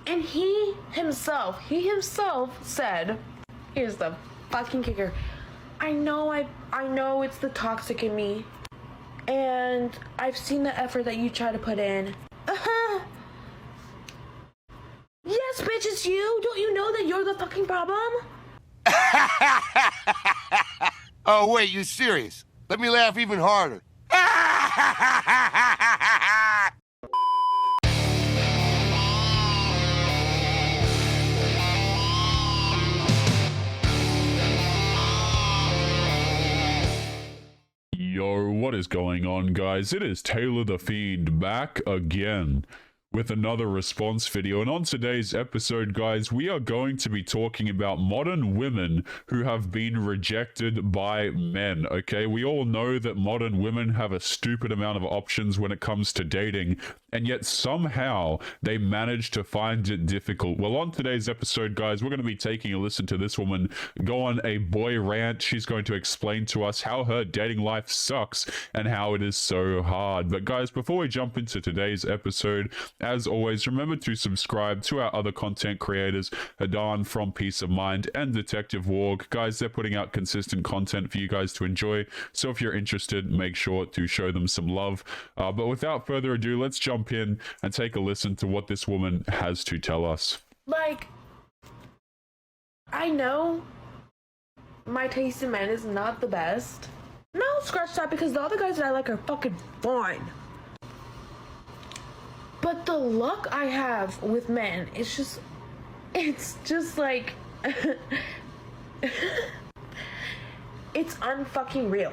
And he himself said, here's the fucking kicker. I know it's the toxic in me. And I've seen the effort that you try to put in. Yes, bitch, it's you. Don't you know that you're the fucking problem? Oh, wait, you serious? Let me laugh even harder. Yo, what is going on, guys? It is Taylor The Fiend back again with another response video. And on today's episode, guys, we are going to be talking about modern women who have been rejected by men, okay? We all know that modern women have a stupid amount of options when it comes to dating, and yet somehow they manage to find it difficult. Well, on today's episode, guys, we're going to be taking a listen to this woman go on a boy rant. She's going to explain to us how her dating life sucks and how it is so hard. But guys, before we jump into today's episode, as always, remember to subscribe to our other content creators, Hidan from Peace of Mind and Detective Warg. Guys, they're putting out consistent content for you guys to enjoy, so if you're interested, make sure to show them some love. But without further ado, let's jump in and take a listen to what this woman has to tell us. Like, I know my taste in men is not the best. No, scratch that, because the other guys that I like are fucking fine. But the luck I have with men, it's just like, it's unfucking real.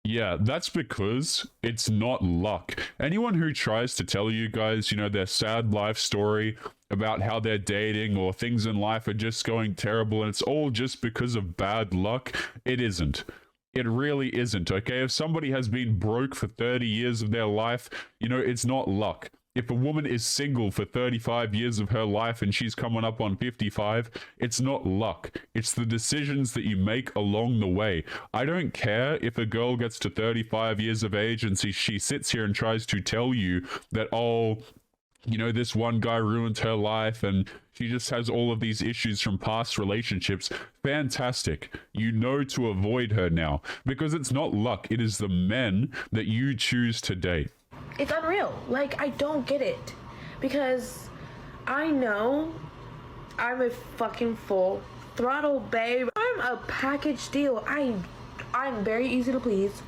Yeah, that's because it's not luck. Anyone who tries to tell you guys, you know, their sad life story about how they're dating or things in life are just going terrible and it's all just because of bad luck, it isn't. It really isn't, okay? If somebody has been broke for 30 years of their life, you know, it's not luck. If a woman is single for 35 years of her life and she's coming up on 55, it's not luck. It's the decisions that you make along the way. I don't care if a girl gets to 35 years of age and she sits here and tries to tell you that, oh, you know, this one guy ruined her life and she just has all of these issues from past relationships. Fantastic. You know to avoid her now because it's not luck. It is the men that you choose to date. It's unreal. Like, I don't get it. Because I know I'm a fucking full throttle babe. I'm a package deal. I'm very easy to please.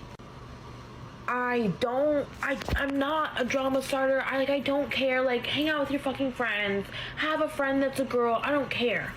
I'm not a drama starter. I don't care. Like, hang out with your fucking friends. Have a friend that's a girl. I don't care.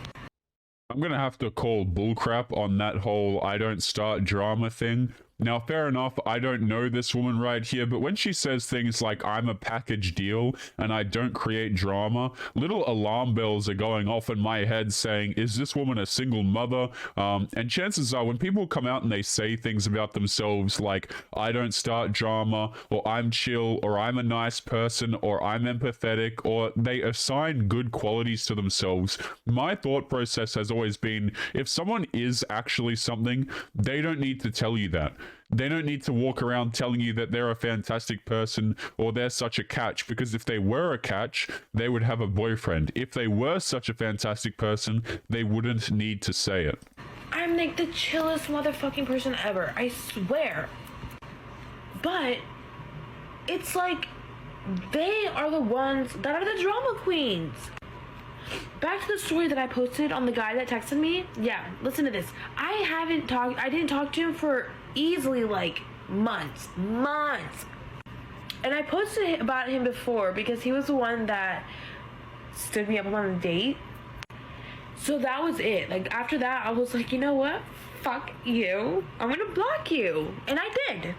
I'm gonna have to call bullcrap on that whole I don't start drama thing. Now, fair enough, I don't know this woman right here, but when she says things like, I'm a package deal and I don't create drama, little alarm bells are going off in my head saying, is this woman a single mother? And chances are when people come out and they say things about themselves like, I don't start drama, or I'm chill, or I'm a nice person, or I'm empathetic, or they assign good qualities to themselves, my thought process has always been, if someone is actually something, they don't need to tell you that. They don't need to walk around telling you that they're a fantastic person or they're such a catch, because if they were a catch, they would have a boyfriend. If they were such a fantastic person, they wouldn't need to say it. I'm like the chillest motherfucking person ever, I swear. But it's like they are the ones that are the drama queens. Back to the story that I posted on the guy that texted me. Yeah, listen to this. I didn't talk to him for easily like months. And I posted about him before because he was the one that stood me up on a date. So that was it. Like, after that, I was like, you know what? Fuck you. I'm gonna block you. And I did.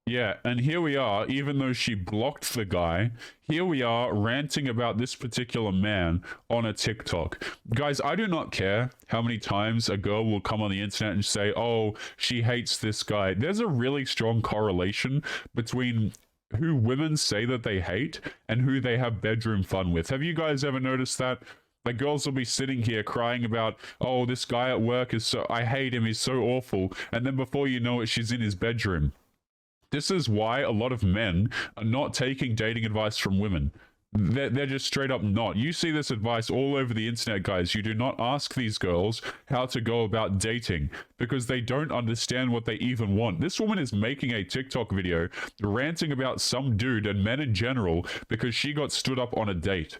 Yeah, and here we are, even though she blocked the guy, here we are ranting about this particular man on a TikTok. Guys, I do not care how many times a girl will come on the internet and say, oh, she hates this guy. There's a really strong correlation between who women say that they hate and who they have bedroom fun with. Have you guys ever noticed that? Like, girls will be sitting here crying about, oh, this guy at work is so, I hate him, he's so awful. And then before you know it, she's in his bedroom. This is why a lot of men are not taking dating advice from women. They're just straight up not. You see this advice all over the internet, guys. You do not ask these girls how to go about dating because they don't understand what they even want. This woman is making a TikTok video ranting about some dude and men in general because she got stood up on a date.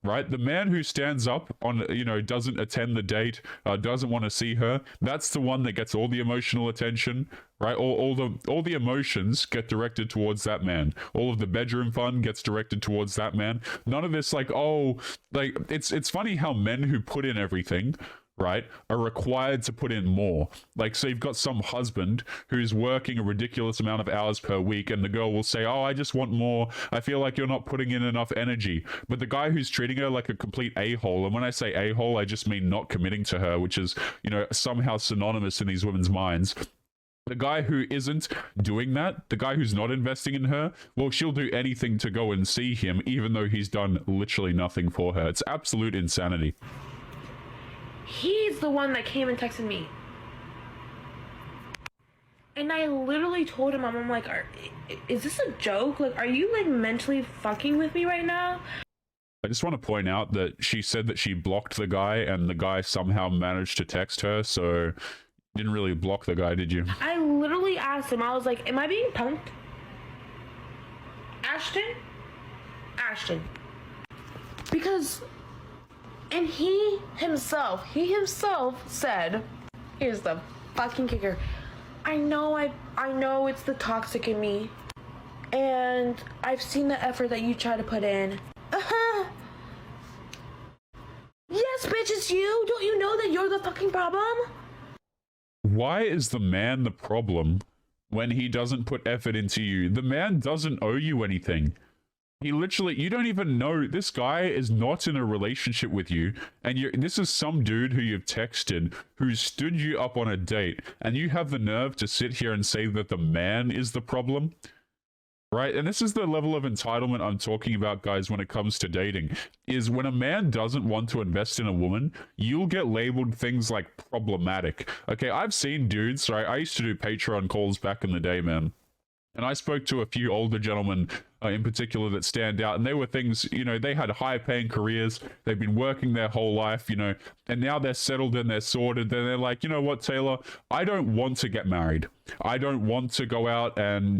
Right? The man who stands up on, doesn't attend the date, doesn't want to see her, that's the one that gets all the emotional attention, right? All the emotions get directed towards that man. All of the bedroom fun gets directed towards that man. None of this it's funny how men who put in everything, right, are required to put in more. Like, so you've got some husband who's working a ridiculous amount of hours per week, and the girl will say, oh, I just want more. I feel like you're not putting in enough energy. But the guy who's treating her like a complete a-hole, and when I say a-hole, I just mean not committing to her, which is, somehow synonymous in these women's minds. The guy who isn't doing that, the guy who's not investing in her, well, she'll do anything to go and see him, even though he's done literally nothing for her. It's absolute insanity. He's the one that came and texted me. And I literally told him, I'm like, is this a joke? Like, are you, like, mentally fucking with me right now? I just want to point out that she said that she blocked the guy, and the guy somehow managed to text her, so you didn't really block the guy, did you? I literally asked him, I was like, am I being punked? Ashton. Because... And he himself said, here's the fucking kicker. I know it's the toxic in me. And I've seen the effort that you try to put in. Yes, bitch, it's you. Don't you know that you're the fucking problem? Why is the man the problem when he doesn't put effort into you? The man doesn't owe you anything. He literally, you don't even know, this guy is not in a relationship with you, and this is some dude who you've texted, who stood you up on a date, and you have the nerve to sit here and say that the man is the problem? Right? And this is the level of entitlement I'm talking about, guys, when it comes to dating, is when a man doesn't want to invest in a woman, you'll get labeled things like problematic. Okay, I've seen dudes, right? I used to do Patreon calls back in the day, man. And I spoke to a few older gentlemen in particular that stand out, and they were things, they had high-paying careers, they've been working their whole life, and now they're settled and they're sorted, and they're like, you know what, Taylor, I don't want to get married. I don't want to go out and,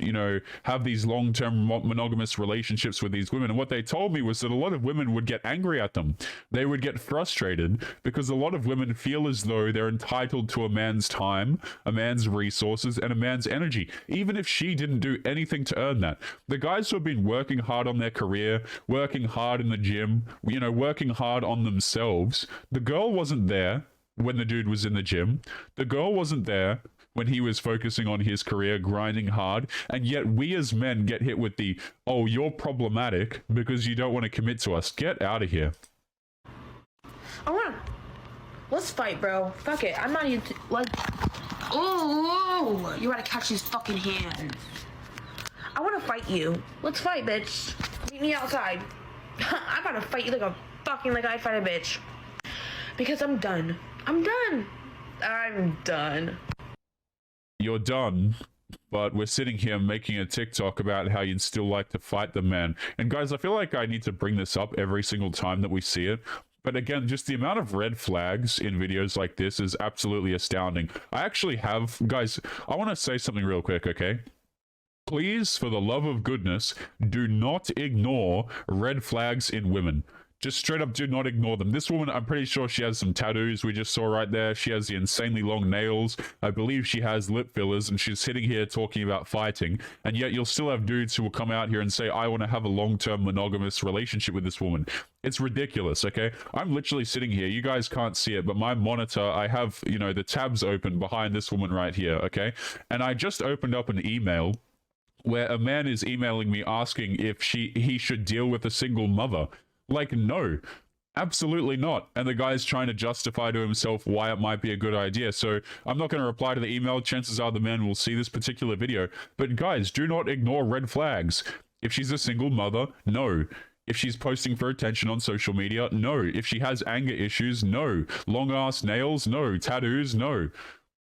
have these long-term monogamous relationships with these women. And what they told me was that a lot of women would get angry at them. They would get frustrated because a lot of women feel as though they're entitled to a man's time, a man's resources, and a man's energy, even if she didn't do anything to earn that. The guys who have been working hard on their career, working hard in the gym, working hard on themselves, the girl wasn't there when the dude was in the gym. The girl wasn't there when he was focusing on his career, grinding hard, and yet we as men get hit with the, oh, you're problematic because you don't want to commit to us. Get out of here. Let's fight, bro. Fuck it. I'm not even, oh, you gotta catch these fucking hands. I want to fight you. Let's fight, bitch. Meet me outside. I'm about to fight you like I fight a bitch. Because I'm done. I'm done. You're done, but we're sitting here making a TikTok about how you'd still like to fight the man. And guys, I feel like I need to bring this up every single time that we see it. But again, just the amount of red flags in videos like this is absolutely astounding. I actually have, guys, I want to say something real quick, okay? Please, for the love of goodness, do not ignore red flags in women. Just straight up do not ignore them. This woman, I'm pretty sure she has some tattoos we just saw right there. She has the insanely long nails. I believe she has lip fillers, and she's sitting here talking about fighting. And yet you'll still have dudes who will come out here and say, I want to have a long-term monogamous relationship with this woman. It's ridiculous, okay? I'm literally sitting here. You guys can't see it, but my monitor, I have, the tabs open behind this woman right here, okay? And I just opened up an email where a man is emailing me asking if he should deal with a single mother. Like, no, absolutely not. And the guy's trying to justify to himself why it might be a good idea. So I'm not going to reply to the email. Chances are the man will see this particular video. But guys, do not ignore red flags. If she's a single mother, no. If she's posting for attention on social media, no. If she has anger issues, no. Long ass nails, no. Tattoos, no.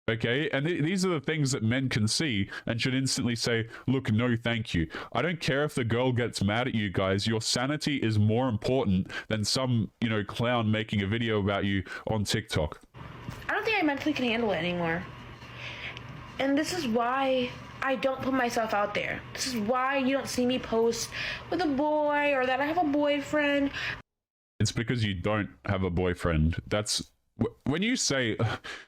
Okay, and these are the things that men can see and should instantly say, look, no, thank you. I don't care if the girl gets mad at you guys. Your sanity is more important than some, clown making a video about you on TikTok. I don't think I mentally can handle it anymore. And this is why I don't put myself out there. This is why you don't see me post with a boy or that I have a boyfriend. It's because you don't have a boyfriend. That's when you say,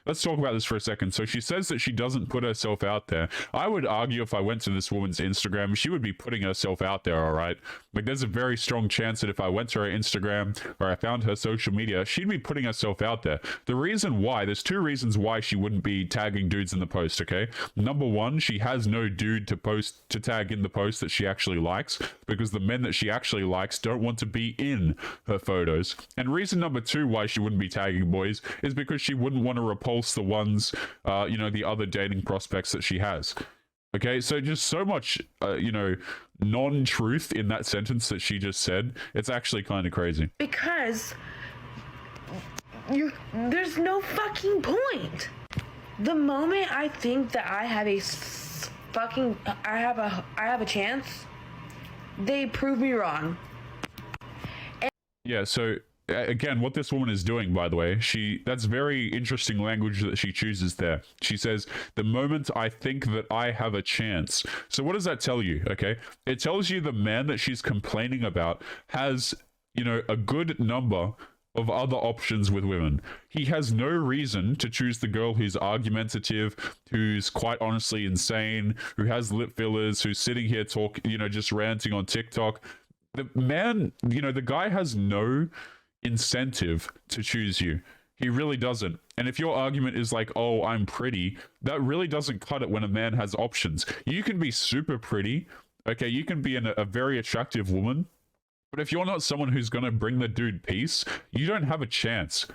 let's talk about this for a second. So she says that she doesn't put herself out there. I would argue if I went to this woman's Instagram, she would be putting herself out there, all right? Like, there's a very strong chance that if I went to her Instagram or I found her social media, she'd be putting herself out there. The reason why, there's two reasons why she wouldn't be tagging dudes in the post, okay? Number one, she has no dude to tag in the post that she actually likes, because the men that she actually likes don't want to be in her photos. And reason number two why she wouldn't be tagging boys is because she wouldn't want to repulse the ones, the other dating prospects that she has. Okay, so just so much, non-truth in that sentence that she just said. It's actually kind of crazy. Because there's no fucking point. The moment I think that I have I have a chance, they prove me wrong. Yeah, so again, what this woman is doing, by the way, that's very interesting language that she chooses there. She says, the moment I think that I have a chance. So what does that tell you? Okay, it tells you the man that she's complaining about has, a good number of other options with women. He has no reason to choose the girl who's argumentative, who's quite honestly insane, who has lip fillers, who's sitting here just ranting on TikTok. The man, the guy has no incentive to choose you. He really doesn't. And if your argument is like, oh, I'm pretty, that really doesn't cut it when a man has options. You can be super pretty, okay, you can be a very attractive woman, but if you're not someone who's going to bring the dude peace, you don't have a chance.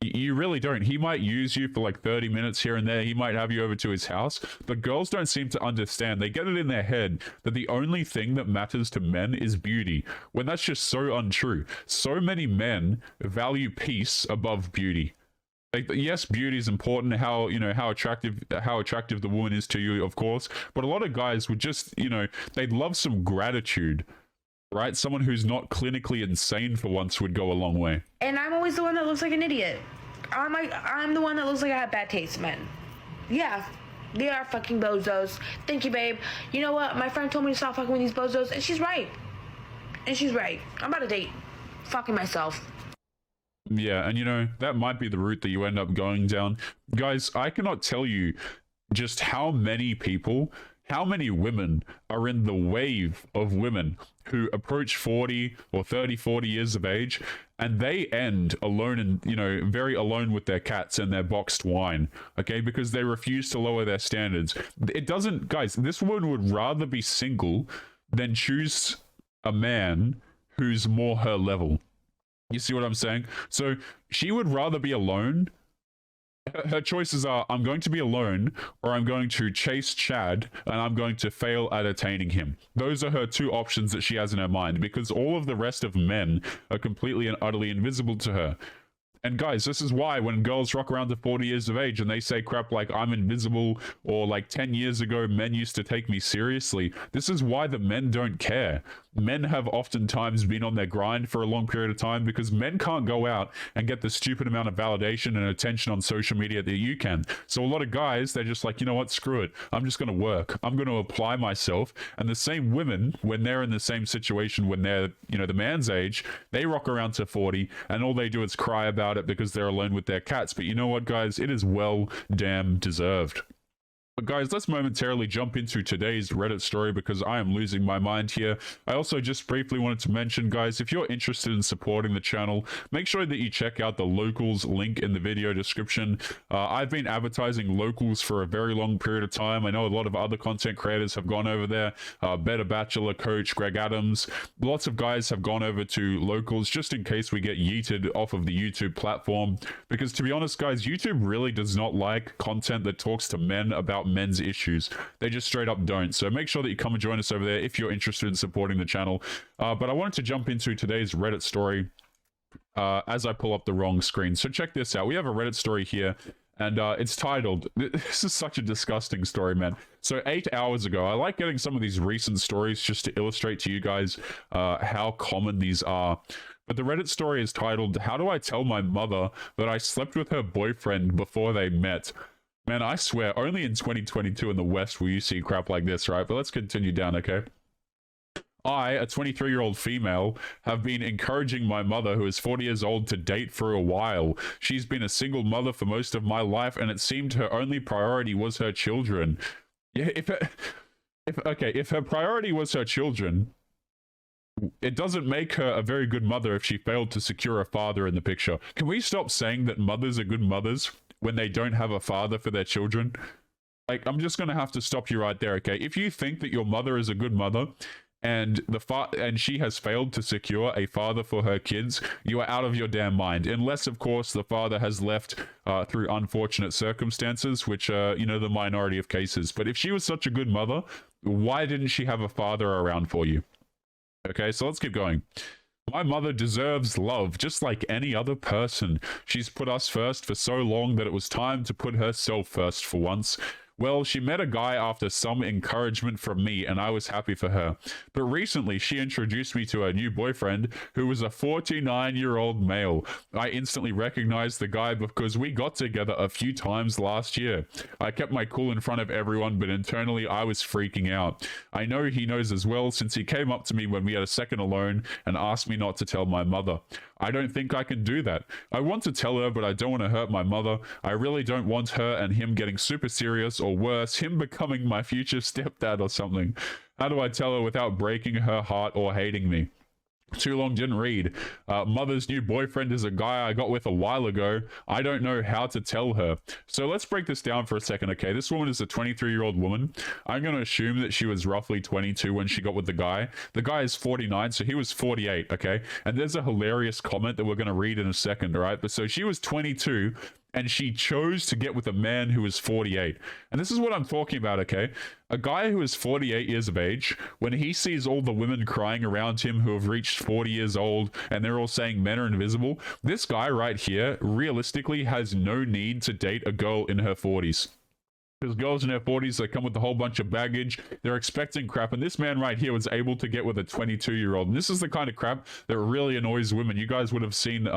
You really don't. He might use you for like 30 minutes here and there. He might have you over to his house. But girls don't seem to understand. They get it in their head that the only thing that matters to men is beauty, when that's just so untrue. So many men value peace above beauty. Like, yes, beauty is important, how attractive the woman is to you, of course. But a lot of guys would just, they'd love some gratitude. Right? Someone who's not clinically insane for once would go a long way. And I'm always the one that looks like an idiot. I'm the one that looks like I have bad taste, men. Yeah, they are fucking bozos. Thank you, babe. You know what? My friend told me to stop fucking with these bozos, and she's right. I'm about to date. Fucking myself. Yeah, and that might be the route that you end up going down. Guys, I cannot tell you just how many women are in the wave of women who approach 40 or 30, 40 years of age, and they end alone and, very alone with their cats and their boxed wine, okay? Because they refuse to lower their standards. Guys, this woman would rather be single than choose a man who's more her level. You see what I'm saying? So she would rather be alone. Her choices are, I'm going to be alone, or I'm going to chase Chad, and I'm going to fail at attaining him. Those are her two options that she has in her mind, because all of the rest of men are completely and utterly invisible to her. And guys, this is why when girls rock around to 40 years of age and they say crap like I'm invisible, or like 10 years ago men used to take me seriously, this is why the men don't care. Men have oftentimes been on their grind for a long period of time because men can't go out and get the stupid amount of validation and attention on social media that you can. So a lot of guys, they're just like, you know what, screw it. I'm just going to work. I'm going to apply myself. And the same women, when they're in the same situation, when they're, the man's age, they rock around to 40 and all they do is cry about it because they're alone with their cats. But you know what, guys? It is well damn deserved. But guys, let's momentarily jump into today's Reddit story because I am losing my mind here. I also just briefly wanted to mention, guys, if you're interested in supporting the channel, make sure that you check out the locals link in the video description. I've been advertising locals for a very long period of time. I know a lot of other content creators have gone over there. Better Bachelor, Coach, Greg Adams. Lots of guys have gone over to locals just in case we get yeeted off of the YouTube platform. Because to be honest, guys, YouTube really does not like content that talks to men about men's issues. They just straight up don't. So make sure that you come and join us over there if you're interested in supporting the channel. But I wanted to jump into today's Reddit story as I pull up the wrong screen. So check this out. We have a Reddit story here, And it's titled, this is such a disgusting story, man. So 8 hours ago, I like getting some of these recent stories just to illustrate to you guys how common these are. But the Reddit story is titled, "How do I tell my mother that I slept with her boyfriend before they met?" Man, I swear, only in 2022 in the West will you see crap like this, right? But let's continue down, okay? I, a 23-year-old female, have been encouraging my mother, who is 40 years old, to date for a while. She's been a single mother for most of my life, and it seemed her only priority was her children. Yeah, if her priority was her children, it doesn't make her a very good mother if she failed to secure a father in the picture. Can we stop saying that mothers are good mothers when they don't have a father for their children? Like, I'm just gonna have to stop you right there, okay? If you think that your mother is a good mother and she has failed to secure a father for her kids, you are out of your damn mind. Unless, of course, the father has left through unfortunate circumstances, which are, you know, the minority of cases. But if she was such a good mother, why didn't she have a father around for you? Okay, so let's keep going. My mother deserves love, just like any other person. She's put us first for so long that it was time to put herself first for once. Well, she met a guy after some encouragement from me, and I was happy for her. But recently, she introduced me to her new boyfriend, who was a 49-year-old male. I instantly recognized the guy because we got together a few times last year. I kept my cool in front of everyone, but internally, I was freaking out. I know he knows as well, since he came up to me when we had a second alone and asked me not to tell my mother. I don't think I can do that. I want to tell her, but I don't want to hurt my mother. I really don't want her and him getting super serious, or worse, him becoming my future stepdad or something. How do I tell her without breaking her heart or hating me? Too long, didn't read. Mother's new boyfriend is a guy I got with a while ago. I don't know how to tell her. So let's break this down for a second, okay? This woman is a 23-year-old woman. I'm going to assume that she was roughly 22 when she got with the guy. The guy is 49, so he was 48, okay? And there's a hilarious comment that we're going to read in a second, all right? But so she was 22, and she chose to get with a man who is 48. And this is what I'm talking about, okay? A guy who is 48 years of age, when he sees all the women crying around him who have reached 40 years old, and they're all saying men are invisible, this guy right here realistically has no need to date a girl in her 40s. Because girls in their 40s, they come with a whole bunch of baggage. They're expecting crap. And this man right here was able to get with a 22-year-old. And this is the kind of crap that really annoys women. You guys would have seen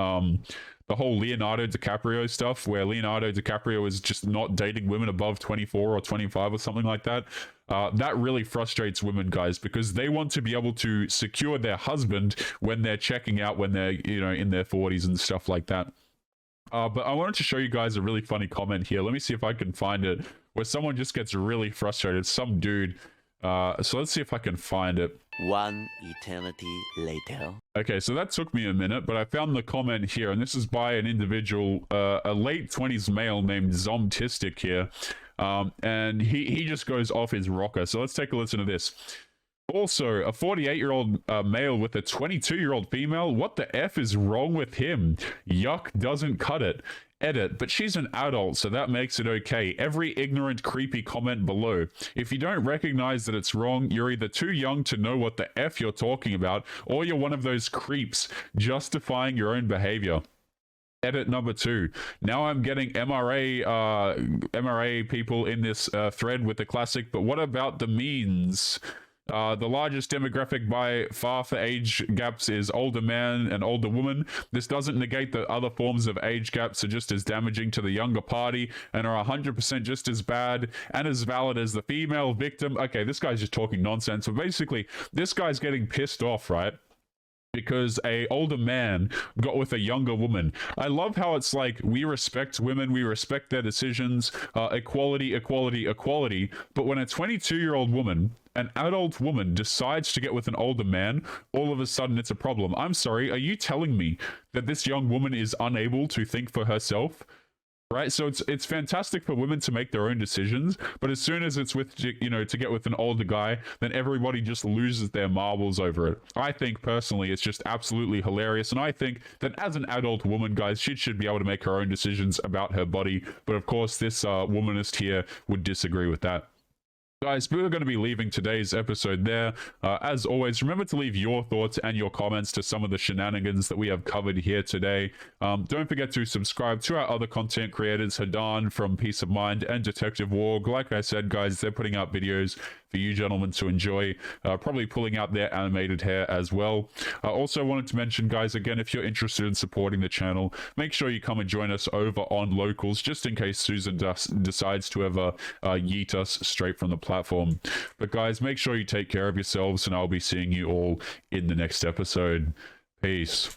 the whole Leonardo DiCaprio stuff, where Leonardo DiCaprio is just not dating women above 24 or 25 or something like that. That really frustrates women, guys, because they want to be able to secure their husband when they're checking out, when they're, you know, in their 40s and stuff like that. But I wanted to show you guys a really funny comment here. Let me see if I can find it, where someone just gets really frustrated. Some dude. So let's see if I can find it. One eternity later. Okay, so that took me a minute, but I found the comment here, and this is by an individual, a late 20s male named Zomtistic here. And he just goes off his rocker. So let's take a listen to this. Also, a 48-year-old male with a 22-year-old female? What the F is wrong with him? Yuck, doesn't cut it. Edit, but she's an adult, so that makes it okay. Every ignorant, creepy comment below. If you don't recognize that it's wrong, you're either too young to know what the F you're talking about, or you're one of those creeps justifying your own behavior. Edit number 2. Now I'm getting MRA people in this thread with the classic, but what about the means? The largest demographic by far for age gaps is older man and older woman. This doesn't negate that other forms of age gaps are just as damaging to the younger party and are 100% just as bad and as valid as the female victim. Okay, this guy's just talking nonsense. But basically, this guy's getting pissed off, right? Because a older man got with a younger woman. I love how it's like, we respect women, we respect their decisions, equality, equality, equality. But when a 22-year-old woman, an adult woman, decides to get with an older man, all of a sudden it's a problem. I'm sorry, are you telling me that this young woman is unable to think for herself? Right, so it's fantastic for women to make their own decisions, but as soon as it's with, you know, to get with an older guy, then everybody just loses their marbles over it. I think personally it's just absolutely hilarious, and I think that as an adult woman, guys, she should be able to make her own decisions about her body. But of course, this womanist here would disagree with that. Guys, we're going to be leaving today's episode there. As always, remember to leave your thoughts and your comments to some of the shenanigans that we have covered here today. Don't forget to subscribe to our other content creators, Hidan from Peace of Mind and Detective Warg. Like I said, guys, they're putting out videos for you gentlemen to enjoy, probably pulling out their animated hair as well. I also wanted to mention, guys, again, if you're interested in supporting the channel, make sure you come and join us over on Locals, just in case Susan decides to ever yeet us straight from the platform. But guys, make sure you take care of yourselves, and I'll be seeing you all in the next episode. Peace.